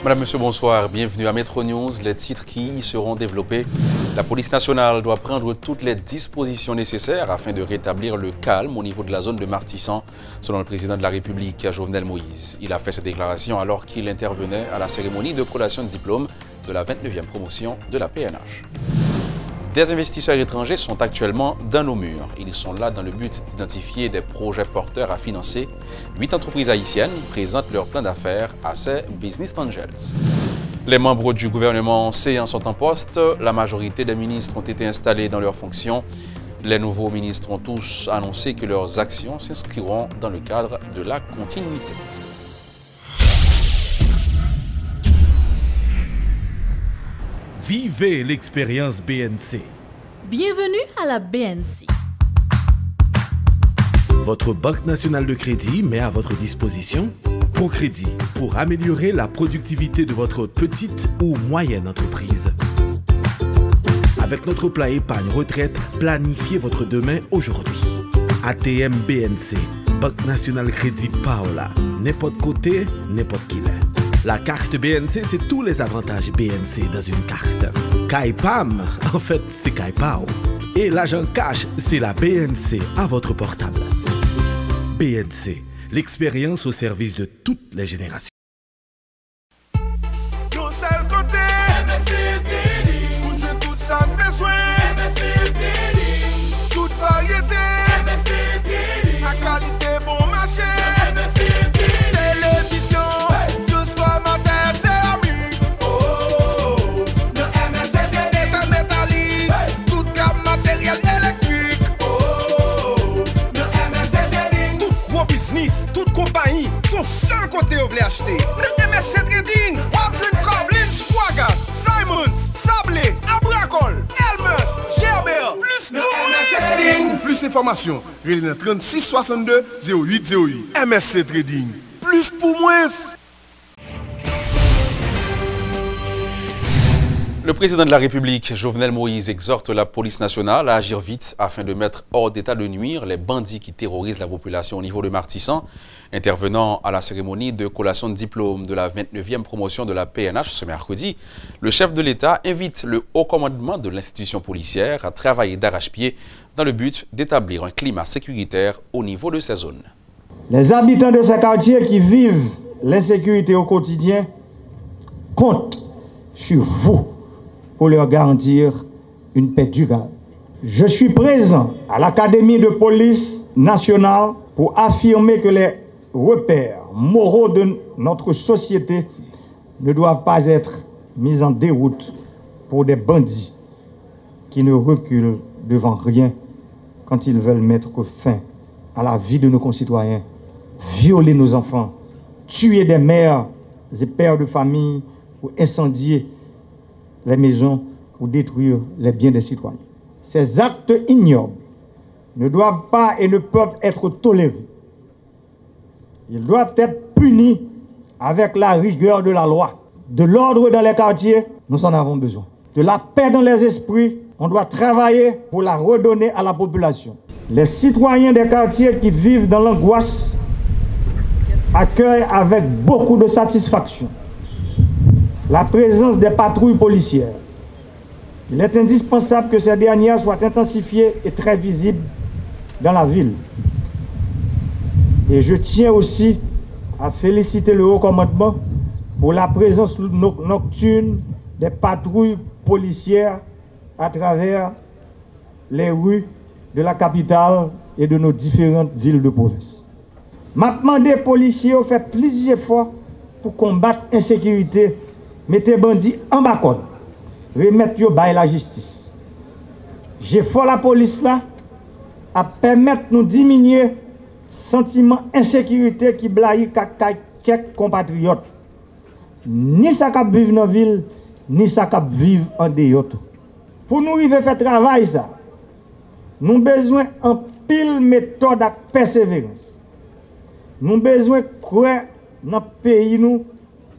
Madame, Monsieur, bonsoir. Bienvenue à Metro News. Les titres qui y seront développés. La police nationale doit prendre toutes les dispositions nécessaires afin de rétablir le calme au niveau de la zone de Martissan, selon le président de la République, Jovenel Moïse. Il a fait cette déclaration alors qu'il intervenait à la cérémonie de collation de diplôme de la 29e promotion de la PNH. Des investisseurs étrangers sont actuellement dans nos murs. Ils sont là dans le but d'identifier des projets porteurs à financer. 8 entreprises haïtiennes présentent leur plan d'affaires à ces Business Angels. Les membres du gouvernement séant sont en poste. La majorité des ministres ont été installés dans leurs fonctions. Les nouveaux ministres ont tous annoncé que leurs actions s'inscriront dans le cadre de la continuité. Vivez l'expérience BNC. Bienvenue à la BNC. Votre Banque nationale de crédit met à votre disposition ProCrédit pour améliorer la productivité de votre petite ou moyenne entreprise. Avec notre plan épargne retraite, planifiez votre demain aujourd'hui. ATM BNC, Banque nationale crédit Paola. N'importe côté, n'importe qui l'est. La carte BNC, c'est tous les avantages BNC dans une carte. Kaipam, en fait, c'est Kaipao. Et l'argent cash, c'est la BNC à votre portable. BNC, l'expérience au service de toutes les générations. Nous seul côté, MSC Trading. Pour jouer tout ça besoin, MSC Trading. Toute variété, MSC Trading. La qualité bon marché, MSC Trading. Télévision. Son seul côté où vous voulez acheter. Le MSC Trading, Wapjoun Coblins, Fouagas, Simons, Sablé, Abracol, Elmer, Gerber, plus le MSC Trading. Pour plus d'informations, relevez 36 62 08 08. MSC Trading, plus pour moins. Le président de la République, Jovenel Moïse, exhorte la police nationale à agir vite afin de mettre hors d'état de nuire les bandits qui terrorisent la population au niveau de Martissan. Intervenant à la cérémonie de collation de diplôme de la 29e promotion de la PNH ce mercredi, le chef de l'État invite le haut commandement de l'institution policière à travailler d'arrache-pied dans le but d'établir un climat sécuritaire au niveau de ces zones. Les habitants de ces quartiers qui vivent l'insécurité au quotidien comptent sur vous pour leur garantir une paix durable. Je suis présent à l'Académie de police nationale pour affirmer que les repères moraux de notre société ne doivent pas être mis en déroute pour des bandits qui ne reculent devant rien quand ils veulent mettre fin à la vie de nos concitoyens, violer nos enfants, tuer des mères et pères de famille ou incendier les maisons ou détruire les biens des citoyens. Ces actes ignobles ne doivent pas et ne peuvent être tolérés. Ils doivent être punis avec la rigueur de la loi. De l'ordre dans les quartiers, nous en avons besoin. De la paix dans les esprits, on doit travailler pour la redonner à la population. Les citoyens des quartiers qui vivent dans l'angoisse accueillent avec beaucoup de satisfaction la présence des patrouilles policières. Il est indispensable que ces dernières soient intensifiées et très visibles dans la ville. Et je tiens aussi à féliciter le haut commandement pour la présence nocturne des patrouilles policières à travers les rues de la capitale et de nos différentes villes de province. Maintenant, des policiers ont fait plusieurs efforts pour combattre l'insécurité. Mettez bandits en bas code, remettre yo bail la justice. J'ai fait la police là à permettre nous diminuer sentiment insécurité qui blaye quelques compatriotes. Ni ça cap vivre dans la ville, ni ça cap vivre en dehors. Pour nous arriver à faire travail ça, nous avons besoin en pile méthode et persévérance. Nous avons besoin de croire dans le pays nous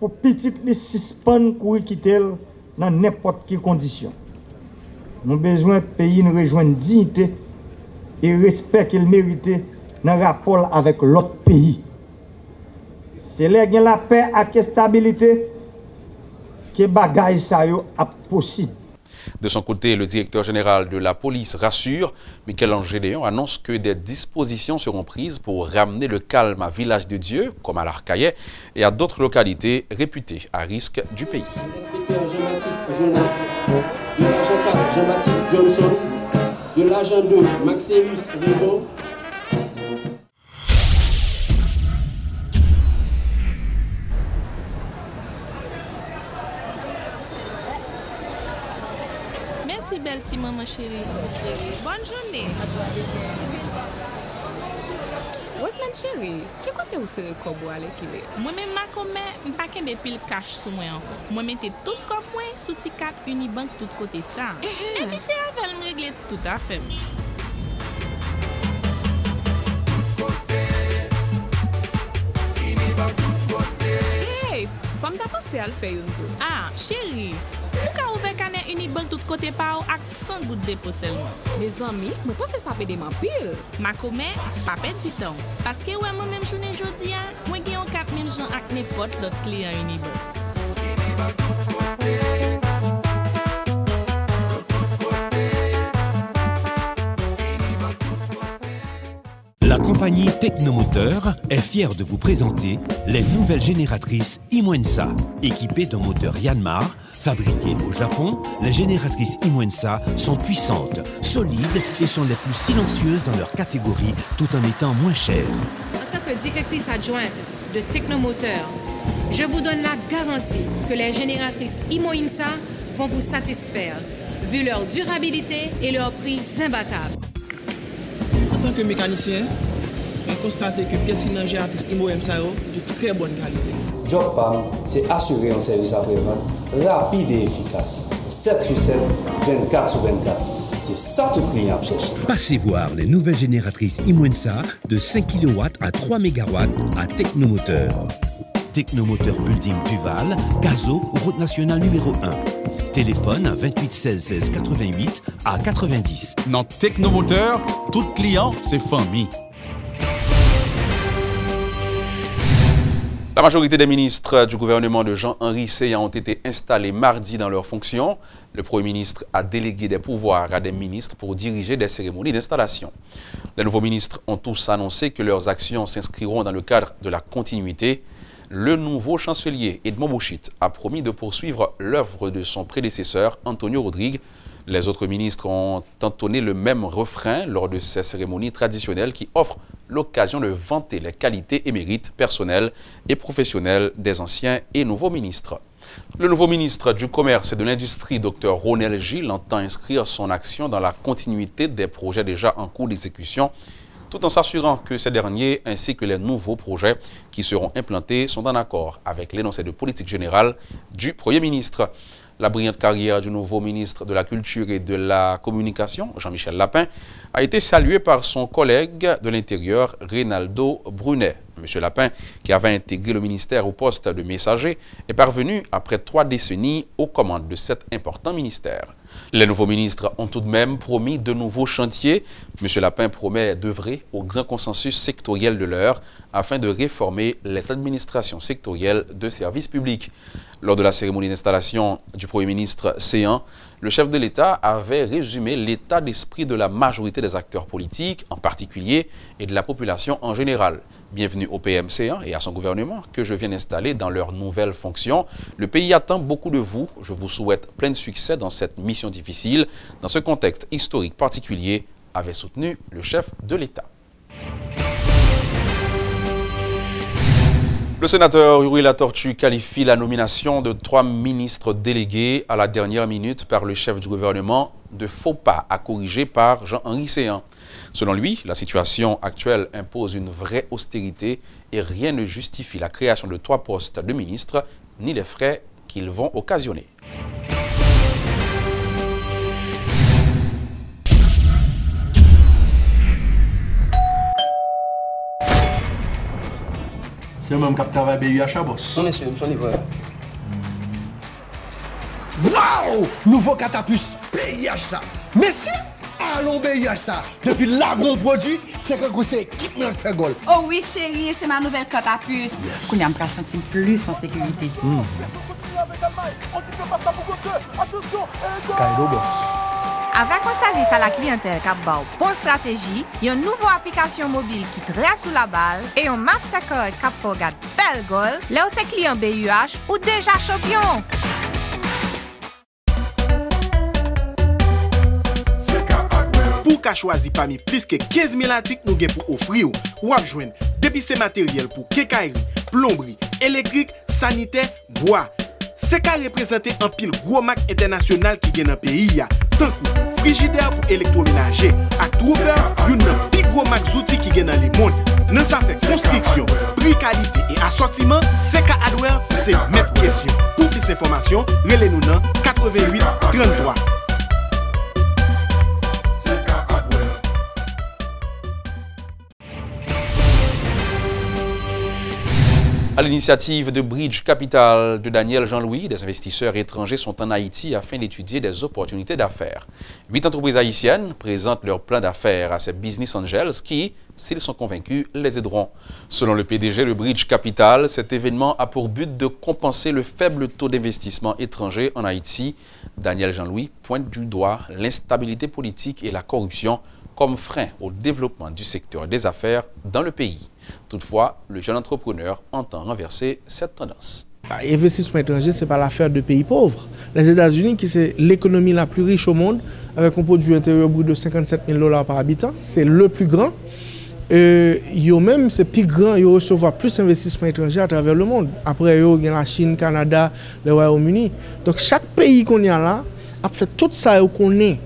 pour petit les suspendre courir quitter dans n'importe quelle condition. Nous avons besoin de pays nous rejoindre dignité et respect qu'il mérite dans rapport avec l'autre pays. C'est là que la paix et la stabilité que bagay sa yo a possible. De son côté, le directeur général de la police rassure. Michel-Ange Gédéon annonce que des dispositions seront prises pour ramener le calme à Village de Dieu, comme à l'Arcaillet, et à d'autres localités réputées à risque du pays. Inspecteur Jean-Baptiste Jonas, de l'agent 4 Jean-Baptiste Johnson, de l'agent 2 Maxérius Raymond. Merci belle petite maman chérie. Bonne journée. Osman chérie, qui côté où c'est kobo avec il? Moi-même, ma commère, pas qu'un pile cash sur moi encore. Moi, mettez tout comme moi sous T4 Unibank tout côté ça. Et puis c'est avec me régler tout à fait. Hey, comme t'as pensé à le faire une tout? Ah, chérie, pourquoi ouvrir canet Unibank tout côté par ou avec 100 gouttes de dépôt seulement? Mes amis, je pense que ça fait des pile. Ma commère, pas perdre du temps. Parce que ouais, moi-même journée jeudi, moi j'ai 4000 gens avec n'importe l'autre client Unibank. La compagnie Technomoteur est fière de vous présenter les nouvelles génératrices Imwensa. Équipées d'un moteur Yanmar, fabriquées au Japon, les génératrices Imwensa sont puissantes, solides et sont les plus silencieuses dans leur catégorie tout en étant moins chères. En tant que directrice adjointe de Technomoteur, je vous donne la garantie que les génératrices Imwensa vont vous satisfaire, vu leur durabilité et leur prix imbattable. En tant que mécanicien, j'ai constaté que pièces génératrices Imwensa de très bonne qualité. Job PAM, c'est assurer un service après-vente rapide et efficace. 7 sur 7, 24 sur 24. C'est ça tout client cherche. Passez voir les nouvelles génératrices Imwensa de 5 kW à 3 MW à Technomoteur. Technomoteur Building Duval, Gazo, route nationale numéro 1. Téléphone à 28 16 16 88 à 90. Dans Technomoteur, tout client, c'est famille. La majorité des ministres du gouvernement de Jean-Henri Séan ont été installés mardi dans leurs fonctions. Le Premier ministre a délégué des pouvoirs à des ministres pour diriger des cérémonies d'installation. Les nouveaux ministres ont tous annoncé que leurs actions s'inscriront dans le cadre de la continuité. Le nouveau chancelier Edmond Bouchit a promis de poursuivre l'œuvre de son prédécesseur Antonio Rodrigue. Les autres ministres ont entonné le même refrain lors de ces cérémonies traditionnelles qui offrent l'occasion de vanter les qualités et mérites personnels et professionnels des anciens et nouveaux ministres. Le nouveau ministre du Commerce et de l'Industrie, Dr Ronel Gilles, entend inscrire son action dans la continuité des projets déjà en cours d'exécution, tout en s'assurant que ces derniers ainsi que les nouveaux projets qui seront implantés sont en accord avec l'énoncé de politique générale du Premier ministre. La brillante carrière du nouveau ministre de la Culture et de la Communication, Jean-Michel Lapin, a été saluée par son collègue de l'Intérieur, Reynaldo Brunet. M. Lapin, qui avait intégré le ministère au poste de messager, est parvenu après 3 décennies aux commandes de cet important ministère. Les nouveaux ministres ont tout de même promis de nouveaux chantiers. M. Lapin promet d'œuvrer au grand consensus sectoriel de l'heure afin de réformer les administrations sectorielles de services publics. Lors de la cérémonie d'installation du Premier ministre Séan, le chef de l'État avait résumé l'état d'esprit de la majorité des acteurs politiques, en particulier, et de la population en général. Bienvenue au PM Séan et à son gouvernement que je viens d'installer dans leurs nouvelles fonctions. Le pays attend beaucoup de vous. Je vous souhaite plein de succès dans cette mission difficile, dans ce contexte historique particulier, avait soutenu le chef de l'État. Le sénateur Yuri Latortue qualifie la nomination de 3 ministres délégués à la dernière minute par le chef du gouvernement de faux pas à corriger par Jean-Henri Séan. Selon lui, la situation actuelle impose une vraie austérité et rien ne justifie la création de 3 postes de ministres ni les frais qu'ils vont occasionner. C'est moi qui travaille BUH à boss. Non, monsieur, je suis livreur. Waouh! Nouveau catapus BUH ça. Merci! Allons BUH ça. Depuis là, gros produit, c'est que c'est équipement qui fait goal. Oh oui, chérie, c'est ma nouvelle catapus. Qu'on a me sentir plus en sécurité. Attention, Kaido Boss. Avec un service à la clientèle qui a une bonne stratégie, une nouvelle application mobile qui trace sous la balle et un Mastercard qui fait regarder belle goal, là où c'est client BUH ou déjà champion. Pour qu'à choisir parmi plus que 15 000 articles nous avons pour offrir, ou à joindre depuis ces matériels pour quincaillerie, plomberie, électrique, sanitaire, bois. C'est qu'à représenter un pile gros marque international qui vient dans le pays. Tant que frigidaire pour électroménager, à Trouver, une plus gros marque outils qui vient dans le monde. Dans sa fait construction, prix, qualité et assortiment, CK Hardware, c'est mettre question. Pour plus d'informations, relais-nous dans 88 33. À l'initiative de Bridge Capital de Daniel Jean-Louis, des investisseurs étrangers sont en Haïti afin d'étudier des opportunités d'affaires. 8 entreprises haïtiennes présentent leur plan d'affaires à ces business angels qui, s'ils sont convaincus, les aideront. Selon le PDG de Bridge Capital, cet événement a pour but de compenser le faible taux d'investissement étranger en Haïti. Daniel Jean-Louis pointe du doigt l'instabilité politique et la corruption comme frein au développement du secteur des affaires dans le pays. Toutefois, le jeune entrepreneur entend renverser cette tendance. L'investissement étranger, ce n'est pas l'affaire de pays pauvres. Les États-Unis, qui c'est l'économie la plus riche au monde, avec un produit intérieur brut de 57 000 $ par habitant, c'est le plus grand. Même, c'est plus grand, ils reçoivent plus d'investissements étrangers à travers le monde. Après, il y a la Chine, le Canada, le Royaume-Uni. Donc, chaque pays qu'on y a là a fait tout ça qu'on est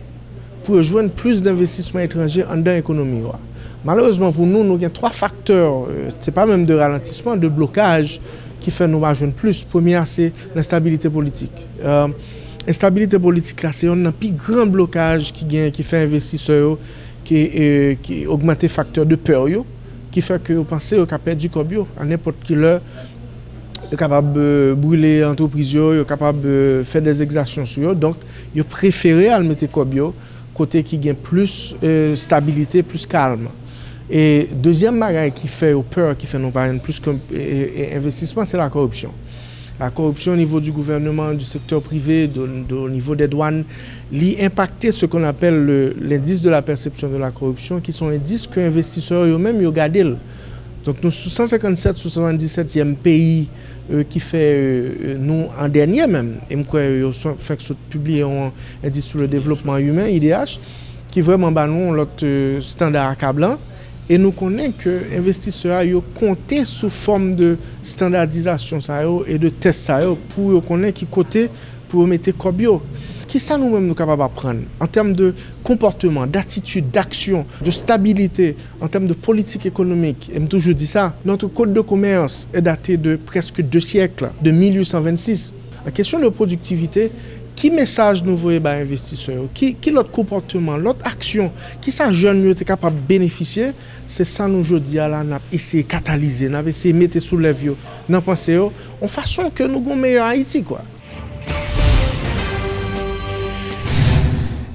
pour joindre plus d'investissements étrangers dans l'économie. Malheureusement pour nous, nous avons 3 facteurs, ce n'est pas même de ralentissement, de blocage qui fait nous joindre plus. Premier, c'est l'instabilité politique. L'instabilité politique, c'est un plus grand blocage qui fait investisseurs, qui augmente les facteurs de peur, qui fait que vous pensez qu'on a perdu du à n'importe quelle heure. Ils sont capables de brûler l'entreprise, ils sont capables de faire des exactions sur eux. Donc, ils préfèrent à mettre Kobio côté qui gagne plus stabilité, plus calme. Et deuxième bagage qui fait peur, qui fait non pas plus qu'investissement, c'est la corruption. La corruption au niveau du gouvernement, du secteur privé, au niveau des douanes, l'impacter ce qu'on appelle l'indice de la perception de la corruption, qui sont indices que les investisseurs eux-mêmes ont gardé. Donc nous sommes 157 sur 77e pays qui fait nous en dernier même. Et nous fait publier un indice sur le développement humain, IDH, qui vraiment bat nous l'autre standard accablant. Et nous connaissons que les investisseurs ont compté sous forme de standardisation et de tests pour connaître qui côté pour mettre Kobio. Qui ça nous-mêmes nous capables d'apprendre en termes de comportement, d'attitude, d'action, de stabilité, en termes de politique économique. Et je toujours dit ça, notre code de commerce est daté de presque 2 siècles, de 1826. La question de productivité, qui message nous voyons aux investisseurs, qui l'autre comportement, l'autre action, qui ça jeune est capable de bénéficier, c'est ça nous aujourd'hui là, nous essayé de catalyser, nous essayé de mettre sous les vieux, nous pensons en façon que nous avons meilleur Haïti quoi.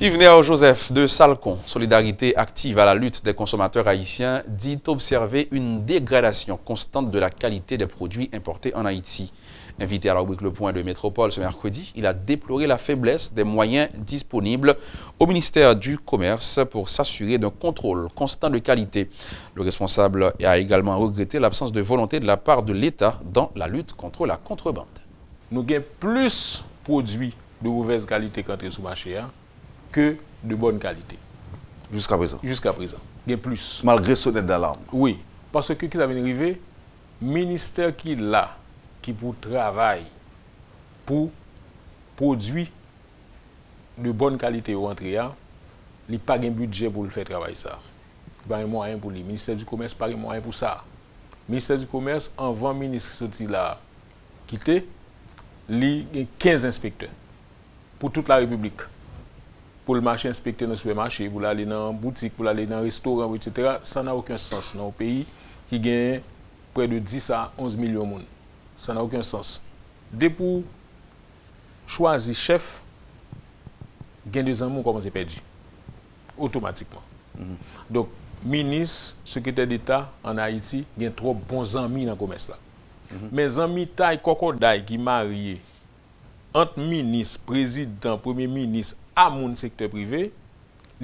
Yves Joseph de Salcon, Solidarité active à la lutte des consommateurs haïtiens, dit observer une dégradation constante de la qualité des produits importés en Haïti. Invité à la rubrique Le Point de Métropole ce mercredi, il a déploré la faiblesse des moyens disponibles au ministère du Commerce pour s'assurer d'un contrôle constant de qualité. Le responsable a également regretté l'absence de volonté de la part de l'État dans la lutte contre la contrebande. Nous avons plus de produits de mauvaise qualité qu'entrés sur le marché que de bonne qualité. Jusqu'à présent? Jusqu'à présent. Il y a plus. Malgré sonnette d'alarme? Oui. Parce que, qui avait arrivé, le ministère qui est là, qui pour travailler, pour produire de bonne qualité au entrée, il n'a pas de budget pour le faire travailler ça. Il n'y a pas de moyen pour lui. Le ministère du Commerce n'a pas de moyen pour ça. Le ministère du Commerce, avant le ministre sorti là, quitté, il y a 15 inspecteurs pour toute la République. Pour le marché inspecté dans le supermarché, pour aller dans la boutique, pour aller dans le restaurant, etc., ça n'a aucun sens dans un pays qui gagne près de 10 à 11 millions de monde. Ça n'a aucun sens. Dès pour choisir chef, gain des amours commence à perdre. Automatiquement. Donc, ministre, secrétaire d'État en Haïti, il y a trop bons amis dans le commerce là. Mes amis taille cocodaille qui marient entre ministre, président, premier ministre à mon secteur privé,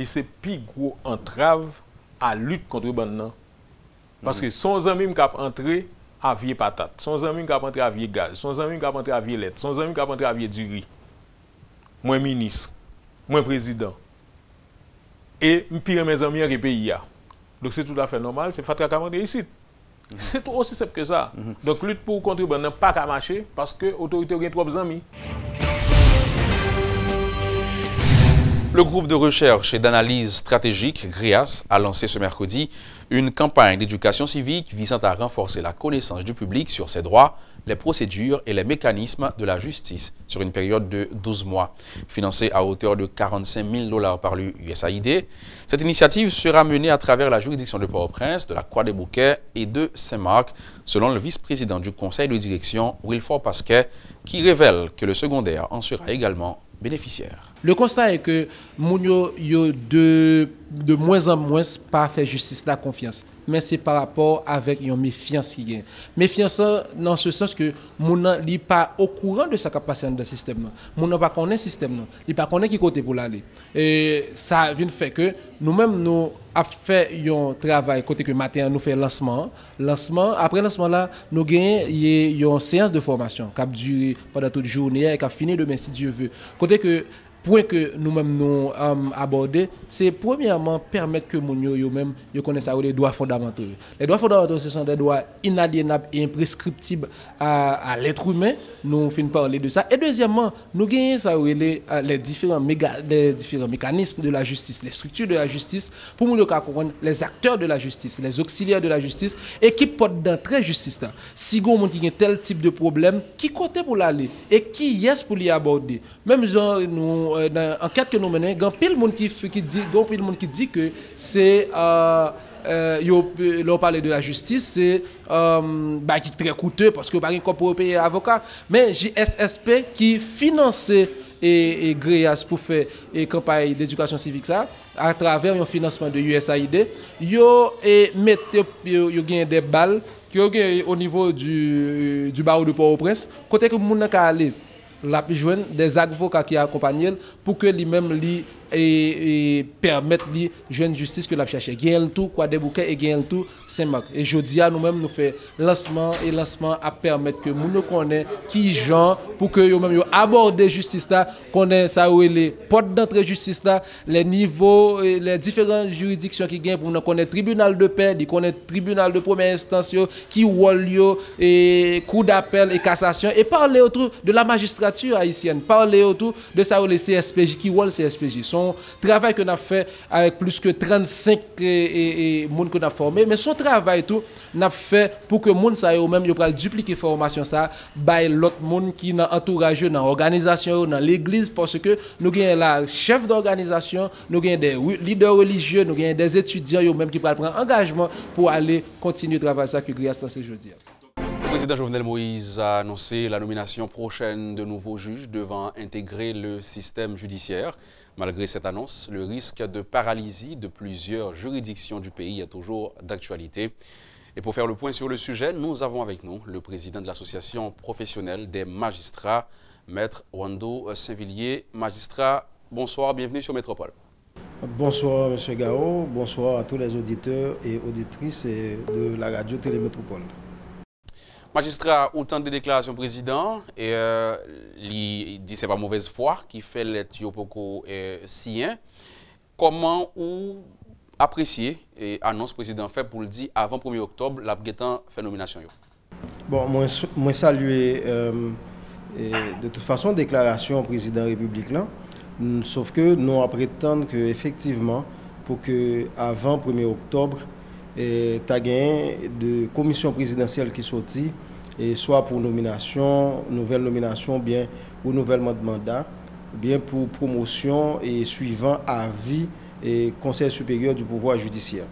c'est plus gros entrave à lutte contre bande. Parce que son ami qui a entré à vie patate, son ami qui a entré à vie gaz, son ami qui a entré à vie lettre, son ami qui a entré à vie du riz. Moi ministre, moi président. Et pire mes amis dans le pays. Donc c'est tout à fait normal, c'est Fatra qui a entré ici. C'est aussi simple que ça. Donc lutte pour contre bande n'a pas qu'à marcher parce que l'autorité a trop amis. Le groupe de recherche et d'analyse stratégique GREAS a lancé ce mercredi une campagne d'éducation civique visant à renforcer la connaissance du public sur ses droits, les procédures et les mécanismes de la justice sur une période de 12 mois. Financée à hauteur de $45 000 par l'USAID, cette initiative sera menée à travers la juridiction de Port-au-Prince, de la Croix-des-Bouquets et de Saint-Marc, selon le vice-président du conseil de direction, Wilford Pasquet, qui révèle que le secondaire en sera également bénéficiaire. Le constat est que moun yo de moins en moins pas fait justice la confiance, mais c'est par rapport avec une méfiance qui gagne. Méfiance dans ce sens que moun li pas au courant de sa capacité dans le système. Moun pas connaît système non, il pas connaît qui côté pour l'aller. Et ça vient fait que nous-mêmes nous a fait un travail côté que matin nous fait lancement après lancement là nous gagnons une séance de formation qui a duré pendant toute journée et qui a fini demain si Dieu veut. Côté que point que nous-mêmes nous aborder, c'est premièrement permettre que moun yo même yo connaissent les droits fondamentaux. Les droits fondamentaux ce sont des droits inaliénables et imprescriptibles à l'être humain. Nous finissons parler de ça. Et deuxièmement, nous gagnons ça les différents mécanismes de la justice, les structures de la justice pour nous comprendre les acteurs de la justice, les auxiliaires de la justice et qui portent d'entrée justice là. Si gon moun qui a tel type de problème, qui côté pour l'aller et qui est pour l'y aborder. Même genre nous dans l'enquête que nous menons, il y a pile monde qui dit que c'est parler de la justice, c'est qui est très coûteux parce que par exemple pour payer avocat, mais JSSP qui finançait et GREAS pour faire une campagne d'éducation civique ça à travers un financement de USAID, yo gagne des balles qui au niveau du barreau de Port-au-Prince côté que moun ka aller la joindre des avocats qui accompagnent pour que lui-même lui et permettre lui joindre justice que la chercher. Gagne tout quoi des bouquets et gagne tout Saint-Marc. Et jeudi à nous-mêmes nous fait lancement à permettre que nous connaît qui gens pour que eux même yo aborder justice là, connaît ça où les portes d'entrée justice là, les niveaux les différentes juridictions qui gagnent pour nous connaître tribunal de paix, di connaître tribunal de première instance qui wol yo et cour d'appel et cassation et parler autour de la magistrature haïtienne, parler autour de ça où les CSPJ qui wol CSPJ. Son travail que nous avons fait avec plus que 35 monde que nous avons formé, mais son travail tout n'a fait pour que monde ça même yo pral dupliquer formation ça by l'autre monde qui dans entourage dans organisation dans l'église parce que nous gagnons la chef d'organisation, nous gagnons des leaders religieux, nous gagnons des étudiants yo même qui pral prendre engagement pour aller continuer travailler ça que GREAS dans ce jeudi. Le président Jovenel Moïse a annoncé la nomination prochaine de nouveaux juges devant intégrer le système judiciaire. Malgré cette annonce, le risque de paralysie de plusieurs juridictions du pays est toujours d'actualité. Et pour faire le point sur le sujet, nous avons avec nous le président de l'association professionnelle des magistrats, Maître Wando Saint-Villiers. Magistrat, bonsoir, bienvenue sur Métropole. Bonsoir M. Gao, bonsoir à tous les auditeurs et auditrices de la radio Télémétropole. Magistrat, autant de déclarations président, et il dit que ce n'est pas mauvaise foi qui fait l'Etiopoko sien. Comment ou apprécier l'annonce président fait pour le dire avant 1er octobre, la fait nomination? Bon, moi saluer de toute façon déclaration président République là, sauf que nous prétendons que effectivement pour que avant 1er octobre tu as gagné de commission présidentielle qui sortit, et soit pour nomination, nouvelle nomination, bien pour renouvellement de mandat, bien pour promotion et suivant avis et conseil supérieur du pouvoir judiciaire.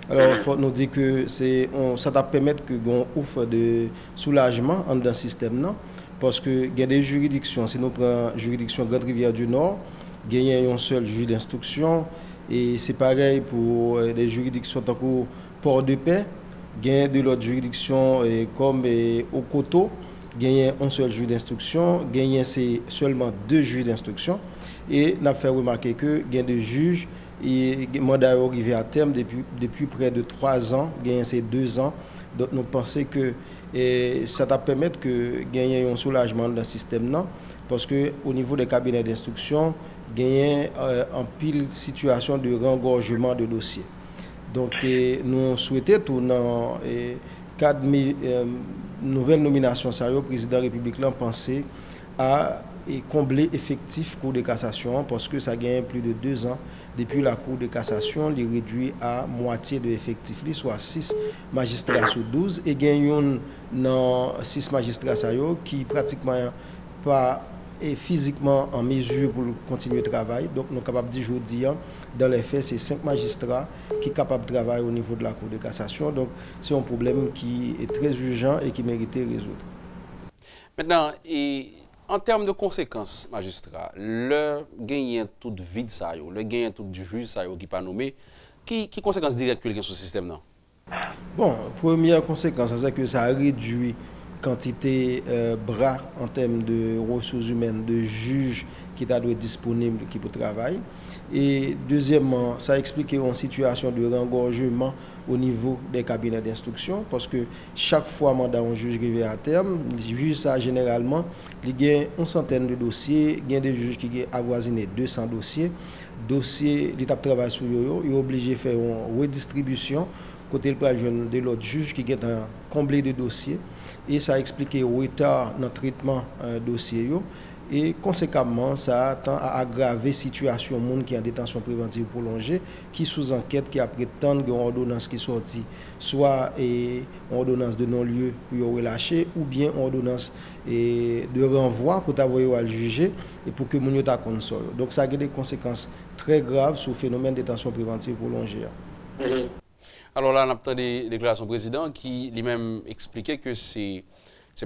Alors, il faut nous dire que ça va permettre que l'on offre de soulagement dans le système, non? Parce que il y a des juridictions, si nous prenons la juridiction Grande Rivière du Nord, il y a un seul juge d'instruction, et c'est pareil pour des juridictions tant que Port de Paix, il y a de l'autre juridiction comme au Coteau, gagné un seul juge d'instruction, gagné c'est seulement 2 juges d'instruction et n'a fait remarquer que gain de juges et mandat arrivé à terme depuis près de 3 ans, gagné c'est 2 ans. Donc nous pensons que ça va permettre que gagner un soulagement dans le système non parce que au niveau des cabinets d'instruction gagner en pile situation de rengorgement de dossiers. Donc nous souhaitons tout dans cadre nouvelle nomination ça le président République l'a pensé à combler effectif Cour de cassation parce que ça gagne plus de 2 ans depuis la Cour de cassation les réduit à moitié de l'effectif soit 6 magistrats sur 12 et gagne dans 6 magistrats ça qui pratiquement pas physiquement en mesure pour continuer le travail. Donc nous sommes capables de dire aujourd'hui dans les faits c'est 5 magistrats qui sont capables de travailler au niveau de la Cour de cassation. Donc c'est un problème qui est très urgent et qui méritait résoudre. Maintenant, en termes de conséquences, magistrat, le gagnant tout vide ça, le gagnant tout juge ça qui pas nommé, qui conséquences directes qu'il y a sur ce système non? Bon, première conséquence c'est que ça réduit quantité bras en termes de ressources humaines de juges qui doivent être disponibles qui pour travailler. Et deuxièmement, ça explique une situation de rengorgement au niveau des cabinets d'instruction parce que chaque fois mandat un juge arrivé à terme, le juge ça généralement, il y a une centaine de dossiers, il y a des juges qui ont avoisiné 200 dossiers. L'étape de travail sur eux, il est obligé de faire une redistribution côté le de l'autre juge qui est un comblé de dossiers et ça explique le retard dans le traitement dossier et conséquemment ça tend à aggraver la situation monde qui est en détention préventive prolongée qui sous enquête qui après tant une ordonnance qui sorti soit une ordonnance de non-lieu pour relâcher ou bien une ordonnance de renvoi pour t'avoir à juger et pour que moun yo ta console. Donc ça a des conséquences très graves sur le phénomène de détention préventive prolongée. Alors là, on a entendu des déclarations du président qui lui-même expliquait que c'est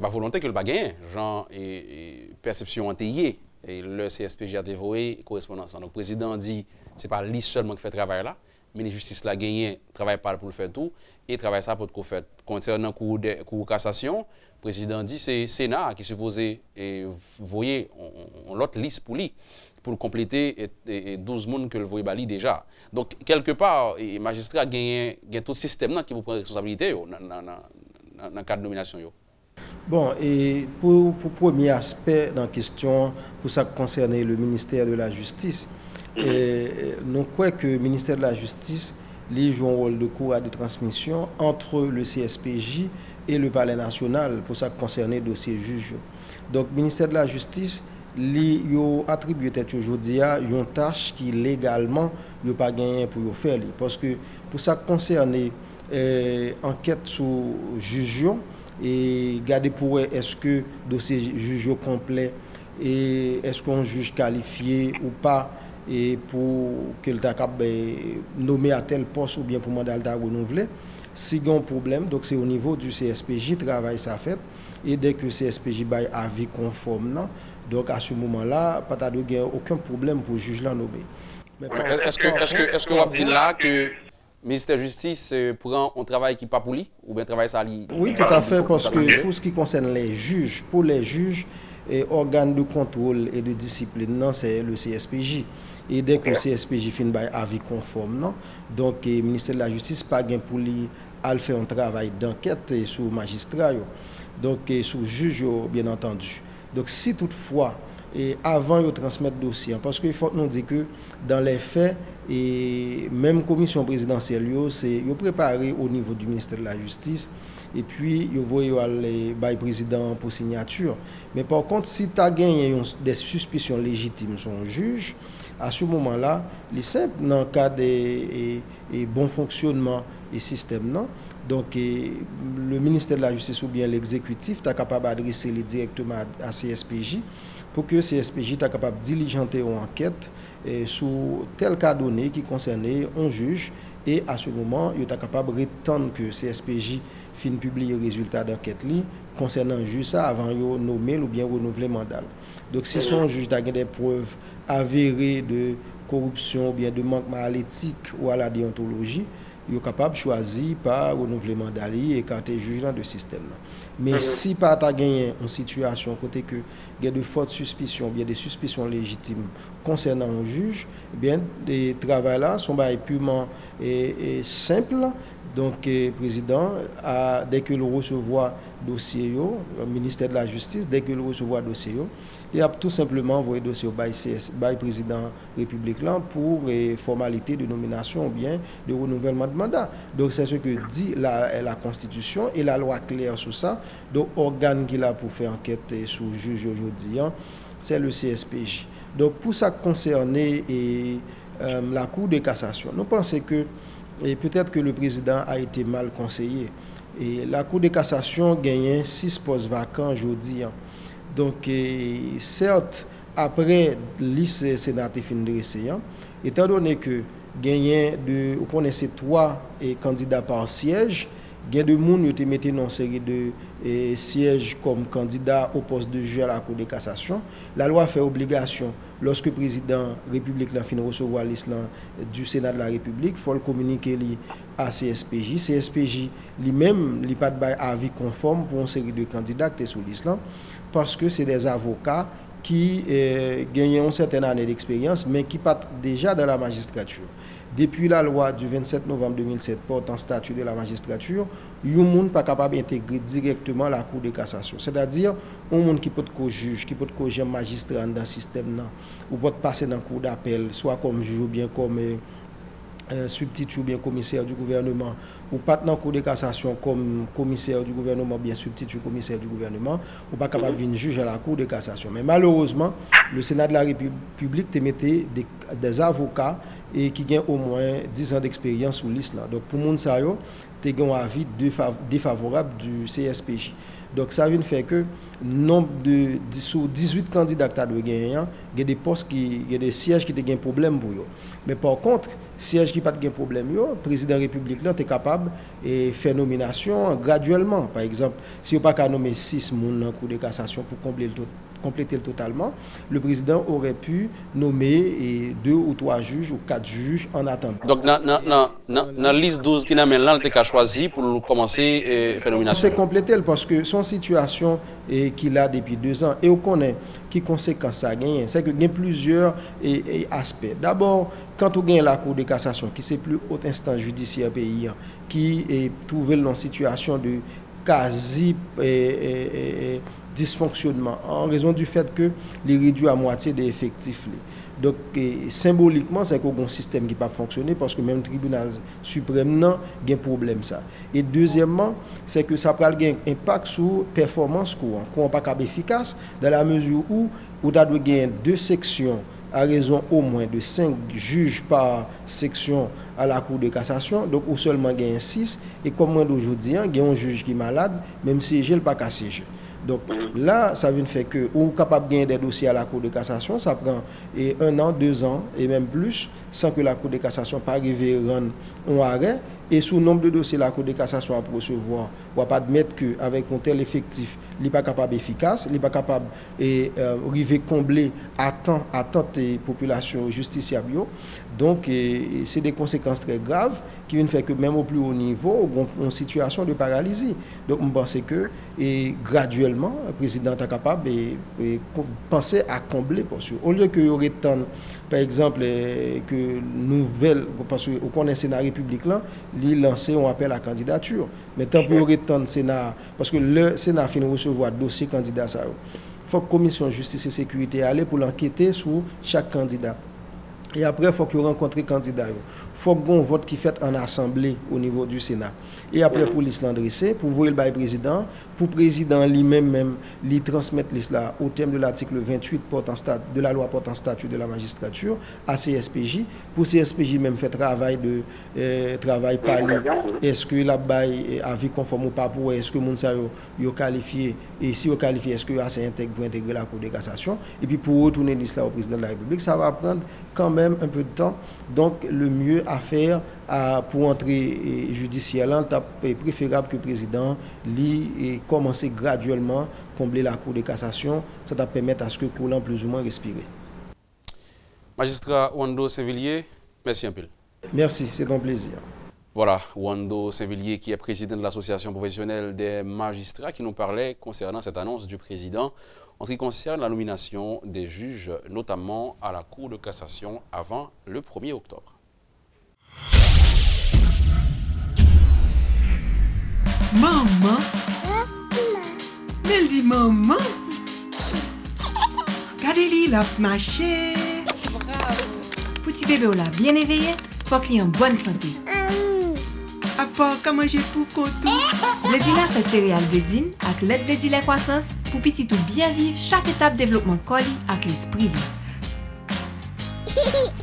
pas volonté que le bagage, genre et perception antillée et le CSPJ a dévoyé correspondance. Donc le président dit c'est pas lui seulement qui fait travail là, mais la justice l'a gagné, travaille pas pour le faire tout et travaille ça pour le faire. Concernant cour de cassation, le président dit c'est Sénat qui est supposé voyer l'autre liste pour lui. Pour compléter 12 personnes que le voyez bali déjà. Donc, quelque part, les magistrats gagnent tout le système qui vous prend responsabilité dans le cadre de nomination. Bon, et pour le premier aspect dans la question, pour ça qui concerne le ministère de la Justice, nous croyons que le ministère de la Justice joue un rôle de courroie de transmission entre le CSPJ et le Palais national pour ça qui concerne les dossiers juges. Donc, le ministère de la Justice li attribué aujourd'hui à une tâche qui légalement yo pas gagné pour faire parce que pour ça concerner enquête sur juge et garder pour est-ce que dossier juge complet et est-ce qu'on juge qualifié ou pas et pour que le capable nommer à tel poste ou bien pour mandat renouvelé si il y a un problème donc c'est au niveau du CSPJ travail ça fait et dès que le CSPJ bail avis conforme non. Donc à ce moment-là, pas de aucun problème pour le juge là nommé. Est-ce que vous dites là que le ministère de la Justice prend un travail qui n'est pas pour lui ou bien travail ça lui? Oui, tout à fait, parce que pour ce qui concerne les juges, pour les juges, organe de contrôle et de discipline, c'est le CSPJ. Et dès que le CSPJ finit par avis conforme, non, donc le ministère de la Justice pas gain pour lui à faire un travail d'enquête sur le magistrat, donc sur le juge, bien entendu. Donc si toutefois, avant de transmettre le dossier, parce qu'il faut nous dire que dans les faits, et même commission présidentielle, c'est préparé au niveau du ministère de la Justice, et puis vous voyez le président pour signature. Mais par contre, si tu as gagné des suspicions légitimes sur un juge, à ce moment-là, il est simple dans le cas de bon fonctionnement du système, non? Donc, le ministère de la Justice ou bien l'exécutif est capable d'adresser directement à CSPJ pour que CSPJ soit capable de diligenter une enquête sur tel cas donné qui concernait un juge et à ce moment, il est capable d'attendre que CSPJ finisse publier les résultats d'enquête concernant un juge ça avant de nommer ou bien renouveler le mandat. Donc, si son juge a des preuves avérées de corruption ou bien de manquement à l'éthique ou à la déontologie, ils sont capables de choisir par renouvellement d'ali et quand juge dans le système. Mais si pas tu as gagné une situation côté que il y a de fortes suspicions, bien des suspicions légitimes concernant un juge, eh bien les travaux là sont purement simples. Donc le président dès que le recevoir dossier le ministère de la Justice dès que le recevoir dossier il a tout simplement envoyé dossier au président République là pour formalité de nomination ou bien de renouvellement de mandat. Donc c'est ce que dit la Constitution et la loi claire sur ça. Donc organe qui a pour faire enquête sur le juge aujourd'hui, c'est le CSPJ. Donc pour ça concerner la Cour de cassation, nous pensons que peut-être que le président a été mal conseillé. Et la Cour de cassation gagne 6 postes vacants aujourd'hui. Donc, certes, après liste sénateur fin dressé, étant donné que vous connaissez 3 candidats par siège, il y a des gens qui ont mis une série de sièges comme candidat au poste de juge à la Cour de cassation. La loi fait obligation, lorsque le président République a fini de recevoir liste du Sénat de la République, il faut le communiquer à CSPJ. CSPJ lui-même n'a pas d'avis conforme pour une série de candidats qui sont sur liste parce que c'est des avocats qui gagnent une certaine année d'expérience, mais qui partent déjà dans la magistrature. Depuis la loi du 27 novembre 2007 portant statut de la magistrature, il y a des gens pas capable d'intégrer directement la Cour de cassation. C'est-à-dire, un monde qui peut être juge, qui peut être magistrat dans le système, ou peut passer dans la Cour d'appel, soit comme juge ou bien comme substitut ou bien commissaire du gouvernement, ou pas dans la Cour de cassation comme commissaire du gouvernement, bien substitut commissaire du gouvernement, ou pas capable de venir juger à la Cour de cassation. Mais malheureusement, le Sénat de la République te mettait des avocats et qui ont au moins 10 ans d'expérience sur liste. Donc pour moun sa yo, tu as un avis défavorable du CSPJ. Donc ça vient faire que nombre de sur 18 candidats qui ont gagné, il y a des postes il y a des sièges qui ont un problème pour eux. Mais par contre, siège qui pas de problème, le président de la République est capable de faire nomination graduellement. Par exemple, si on n'a pas nommé 6 personnes dans la Cour de cassation pour compléter totalement, le président aurait pu nommer 2 ou 3 juges ou 4 juges en attendant. Donc, dans la liste 12 qui n'a maintenant été choisi pour commencer à faire nomination. C'est complété parce que son situation qu'il a depuis 2 ans et on connaît qui conséquences ça gagne. C'est que il y a plusieurs aspects. D'abord, quand on gagne la Cour de cassation, qui c'est plus haute instance judiciaire pays, qui est trouvé dans une situation de quasi dysfonctionnement en raison du fait que les réduit à moitié des effectifs. Donc symboliquement, c'est qu'on a un système qui n'a pas fonctionné parce que même le tribunal suprême a un problème ça. Et deuxièmement, c'est que ça prend un impact sur la performance courant, qu'on pas capable efficace dans la mesure où on doit gagner 2 sections à raison au moins de 5 juges par section à la Cour de cassation, donc ou seulement gagner 6 et comme moi d'aujourd'hui, il y a un juge qui est malade, même si je ne pas qu'à siéger. Donc là, ça vient faire que on est capable de gagner des dossiers à la Cour de cassation, ça prend 1 an, 2 ans et même plus, sans que la Cour de cassation pas arrive à rendre un arrêt. Et sous le nombre de dossiers la Cour de cassation à recevoir, on ne va pas admettre qu'avec un tel effectif, il n'est pas capable efficace, il n'est pas capable de combler à temps les populations justiciables. Donc c'est des conséquences très graves qui viennent faire que même au plus haut niveau, on a une situation de paralysie. Donc on pense que graduellement, le président est capable de penser à combler. Au lieu qu'il y aurait tant, par exemple, que nouvelle, parce qu'on connaît le Sénat République là, il lancé un appel à candidature. Mais tant qu'il y aurait tant de Sénat, parce que le Sénat finit de recevoir dossier candidat, il faut que la Commission de justice et sécurité aille pour l'enquêter sur chaque candidat. Et après, il faut qu'il rencontre les candidats. Il faut qu'il y ait un vote qui fait en assemblée au niveau du Sénat. Et après, pour l'Island dressé, pour voir le président, pour le président lui-même, lui transmettre l'Island au terme de l'article 28 de la loi portant statut de la magistrature à CSPJ. Pour CSPJ même fait travail par est-ce que la bail avis conforme ou pas pour est-ce que moun sa yo qualifié et si yo qualifié est-ce que assez intègre pour intégrer la Cour de cassation et puis pour retourner l'Island au président de la République, ça va prendre quand même un peu de temps. Donc le mieux à faire pour entrer judiciaire, c'est préférable que le président commence graduellement à combler la Cour de cassation. Ça va permettre à ce que le coulant plus ou moins respirer. Magistrat Wando Saint-Villiers, merci un peu. Merci, c'est un plaisir. Voilà, Wando Saint-Villiers, qui est président de l'association professionnelle des magistrats, qui nous parlait concernant cette annonce du président en ce qui concerne la nomination des juges, notamment à la Cour de cassation avant le 1er octobre. Maman? Elle dit maman? Regardez-lui, la marché. Petit bébé là, bien éveillé, faut qu'il ait en bonne santé. À part qu'à manger pour contour. Blédina fait céréales Blédine avec l'aide Blédine la croissance pour petit tout bien vivre chaque étape développement colis avec l'esprit.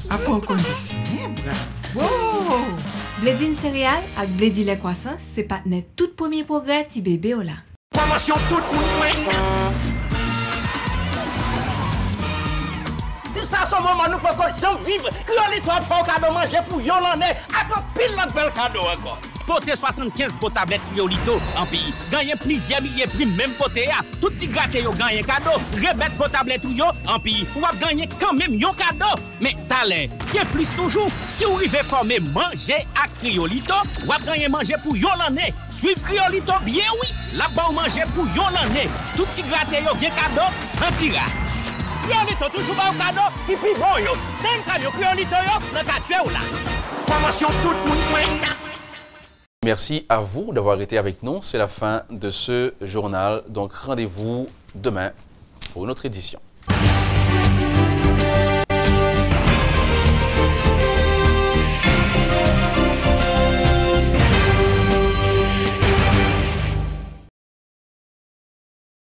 À part conditionné, bravo! Blédine céréales avec Blédine la croissance, c'est partenaire tout premier progrès petit bébé là. Formation tout le monde. Ça, ce moment, nous pouvons vivre. Criolito a fait un cadeau manger pour Yolande. Attends, pile notre bel cadeau encore. Porter 75 pour tablettes Criolito en pays. Gagner plusieurs milliers de prix, même côté. Tout petit gâté, yo gagné cadeau. Rebête pour tablettes en pays. Ou gagner quand même un cadeau. Mais talent, bien plus toujours. Si vous arrivez former manger à Criolito, ou gagner manger pour Yolande. Suivre Criolito bien, oui. Là-bas, manger pour Yolande. Tout petit gâté, yo bien cadeau, sans tirage. Criolito toujours pas un cadeau, et puis bon yo. D'un cadeau Criolito yo, le cas de faire là. Formation tout le monde. Merci à vous d'avoir été avec nous. C'est la fin de ce journal. Donc rendez-vous demain pour une autre édition.